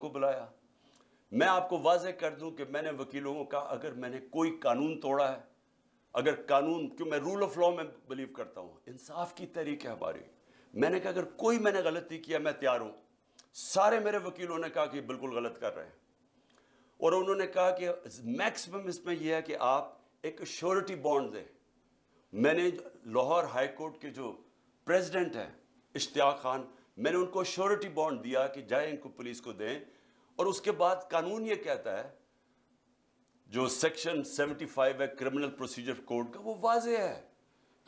کو بلایا. میں آپ کو واضح کر دوں کہ میں نے وکیلوں کو کہا اگر میں نے کوئی قانون توڑا ہے, اگر قانون, کیوں میں رول آف لا میں بلیو کرتا ہوں, انصاف کی تحریک ہے ہماری, میں نے کہا اگر کوئی میں نے غلطی کیا میں تیار ہوں. سارے میرے وکیلوں نے کہا کہ بالکل غلط کر رہے ہیں, اور انہوں نے کہا کہ میکسیمم اس میں یہ ہے کہ آپ ایک شیورٹی بانڈ دیں. میں نے لاہور ہائی کورٹ کے جو پریزیڈنٹ ہیں اشتیاق خان, میں نے ان کو شیورٹی بانڈ دیا کہ جائیں ان کو پولیس کو دیں. اور اس کے بعد قانون یہ کہتا ہے, جو سیکشن 75 ہے کرمنل پروسیجر کوڈ کا, وہ واضح ہے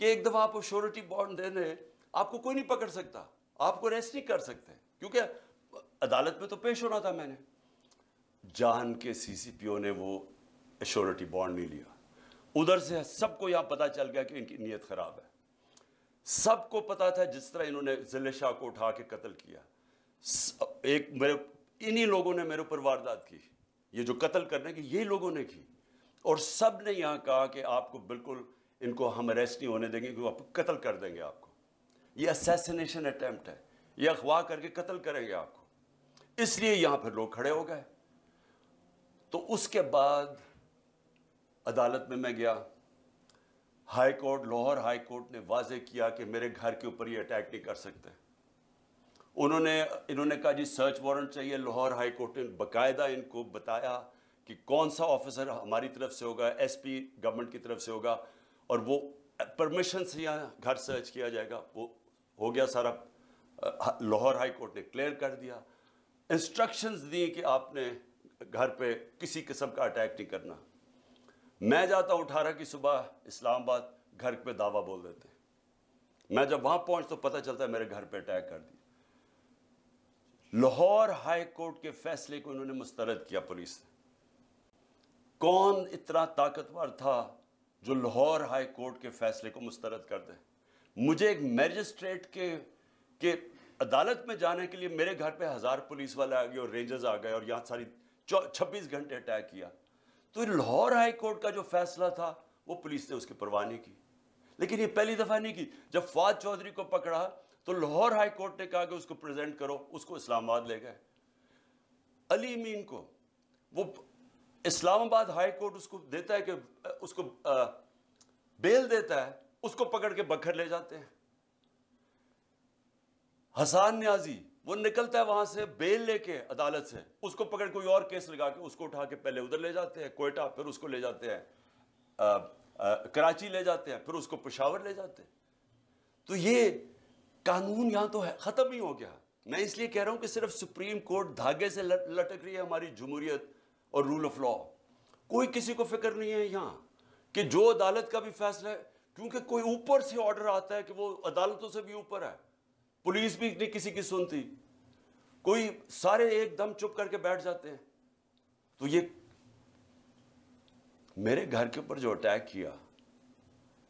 کہ ایک دفعہ آپ کو شیورٹی بانڈ دے دیں, آپ کو کوئی نہیں پکڑ سکتا, آپ کو اریسٹ نہیں کر سکتے, کیونکہ عدالت میں تو پیش ہونا تھا. میں نے جان کے سی سی پی او نے وہ ایشورٹی بانڈ نہیں لیا. ادھر سے سب کو یہاں پتا چل گیا کہ ان کی نیت خراب ہے. سب کو پتا تھا جس طرح انہوں نے ضلع شاہ کو اٹھا کے قتل کیا. انہی لوگوں نے میرے اوپر واردات کی, یہ جو قتل کرنے کی یہی لوگوں نے کی. اور سب نے یہاں کہا کہ آپ کو بالکل ان کو ہم اریسٹ نہیں ہونے دیں گے, کیونکہ قتل کر دیں گے آپ کو. یہ اسیسینیشن اٹیمپٹ ہے, یہ اغوا کر کے قتل کریں گے آپ کو. اس لیے یہاں پھر لوگ کھڑے ہو گئے. تو اس کے بعد عدالت میں گیا. High court, Lahore high court نے واضح کیا کہ میرے گھر کے اوپر یہ اٹیک نہیں کر سکتے. انہوں نے کہا جی سرچ وارنٹ چاہیے. لاہور ہائی کورٹ نے باقاعدہ ان کو بتایا کہ کون سا آفیسر ہماری طرف سے ہوگا, ایس پی گورنمنٹ کی طرف سے ہوگا, اور وہ پرمیشن سے یہاں گھر سرچ کیا جائے گا. وہ ہو گیا سارا, لاہور ہائی کورٹ نے کلیئر کر دیا. انسٹرکشنز دی کہ آپ نے گھر پہ کسی قسم کا اٹیک نہیں کرنا. میں جاتا ہوں 18 کی صبح اسلام آباد, گھر پہ دعویٰ بول دیتے ہیں. میں جب وہاں پہنچ تو پتہ چلتا ہے میرے گھر پہ اٹیک کر دیا. لاہور ہائی کورٹ کے فیصلے کو انہوں نے مسترد کیا پولیس نے. کون اتنا طاقتور تھا جو لاہور ہائی کورٹ کے فیصلے کو مسترد کر دے؟ مجھے ایک میجسٹریٹ کے عدالت میں جانے کے لیے میرے گھر پہ 1000 پولیس والے آ گئے اور رینجرز آ گئے, اور یہاں ساری 26 گھنٹے اٹیک کیا. تو لاہور ہائی کورٹ کا جو فیصلہ تھا وہ پولیس نے اس کی پرواہ نہیں کی. لیکن یہ پہلی دفعہ نہیں کی. جب فواد چودھری کو پکڑا تو لاہور ہائی کورٹ نے کہا کہ اس کو پریزنٹ کرو, اس کو اسلام آباد لے گئے. علی امین کو وہ اسلام آباد ہائی کورٹ اس کو دیتا ہے کہ اس کو بیل دیتا ہے, اس کو پکڑ کے بکھر لے جاتے ہیں. حسان نیازی وہ نکلتا ہے وہاں سے بیل لے کے عدالت سے, اس کو پکڑ کوئی اور کیس لگا کے اس کو اٹھا کے پہلے ادھر لے جاتے ہیں کوئٹہ, پھر اس کو لے جاتے ہیں کراچی لے جاتے ہیں, پھر اس کو پشاور لے جاتے ہیں. تو یہ قانون یہاں تو ختم ہی ہو گیا. میں اس لیے کہہ رہا ہوں کہ صرف سپریم کورٹ دھاگے سے لٹک رہی ہے ہماری جمہوریت اور رول آف لا. کوئی کسی کو فکر نہیں ہے یہاں کہ جو عدالت کا بھی فیصلہ ہے, کیونکہ کوئی اوپر سے آرڈر آتا ہے کہ وہ عدالتوں سے بھی اوپر ہے. پولیس بھی نہیں کسی کی سنتی, کوئی سارے ایک دم چپ کر کے بیٹھ جاتے ہیں. تو یہ میرے گھر کے اوپر جو اٹیک کیا,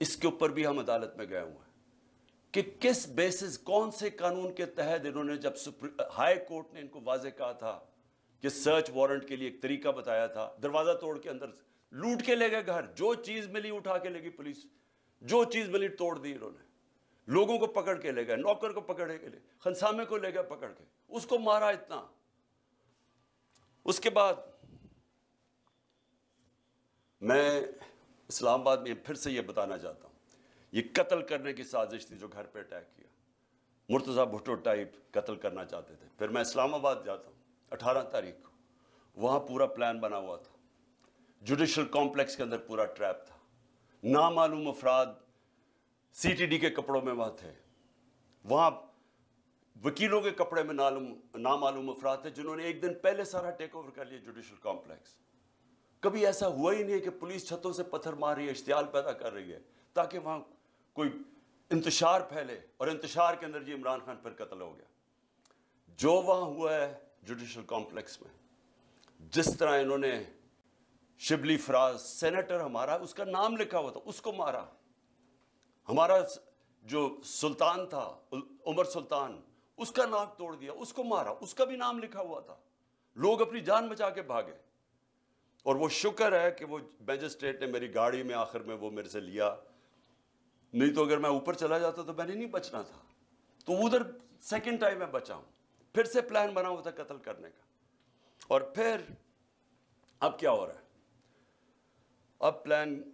اس کے اوپر بھی ہم عدالت میں گئے ہوئے ہیں کہ کس بیسس, کون سے قانون کے تحت انہوں نے, جب ہائی کورٹ نے ان کو واضح کہا تھا کہ سرچ وارنٹ کے لیے ایک طریقہ بتایا تھا, دروازہ توڑ کے اندر لوٹ کے لے گئے گھر, جو چیز ملی اٹھا کے لے گئی پولیس, جو چیز ملی توڑ دی انہوں نے. لوگوں کو پکڑ کے لے گئے, نوکر کو پکڑ کے لے, خنسامے کو لے گئے پکڑ کے, اس کو مارا اتنا. اس کے بعد میں اسلام آباد میں پھر سے یہ بتانا چاہتا ہوں, یہ قتل کرنے کی سازش تھی جو گھر پہ اٹیک کیا. مرتضیٰ بھٹو ٹائپ قتل کرنا چاہتے تھے. پھر میں اسلام آباد جاتا ہوں 18 تاریخ کو, وہاں پورا پلان بنا ہوا تھا. جوڈیشل کمپلیکس کے اندر پورا ٹریپ تھا. نامعلوم افراد سی ٹی ڈی کے کپڑوں میں وہاں تھے, وہاں وکیلوں کے کپڑے میں نامعلوم افراد تھے جنہوں نے ایک دن پہلے سارا ٹیک اوور کر لیا جوڈیشل کمپلیکس. کبھی ایسا ہوا ہی نہیں ہے کہ پولیس چھتوں سے پتھر مار رہی ہے, اشتعال پیدا کر رہی ہے تاکہ وہاں کوئی انتشار پھیلے, اور انتشار کے اندر یہ عمران خان پھر قتل ہو گیا. جو وہاں ہوا ہے جوڈیشل کمپلیکس میں, جس طرح انہوں نے شبلی فراز سینیٹر ہمارا, اس کا نام لکھا ہوا تھا, اس کو مارا. ہمارا جو سلطان تھا عمر سلطان, اس کا ناک توڑ دیا, اس کو مارا, اس کا بھی نام لکھا ہوا تھا. لوگ اپنی جان بچا کے بھاگے. اور وہ شکر ہے کہ وہ میجسٹریٹ نے میری گاڑی میں آخر میں وہ میرے سے لیا, نہیں تو اگر میں اوپر چلا جاتا تو میں نے نہیں بچنا تھا. تو ادھر سیکنڈ ٹائم میں بچا ہوں. پھر سے پلان بنا ہوا تھا قتل کرنے کا. اور پھر اب کیا ہو رہا ہے؟ اب پلان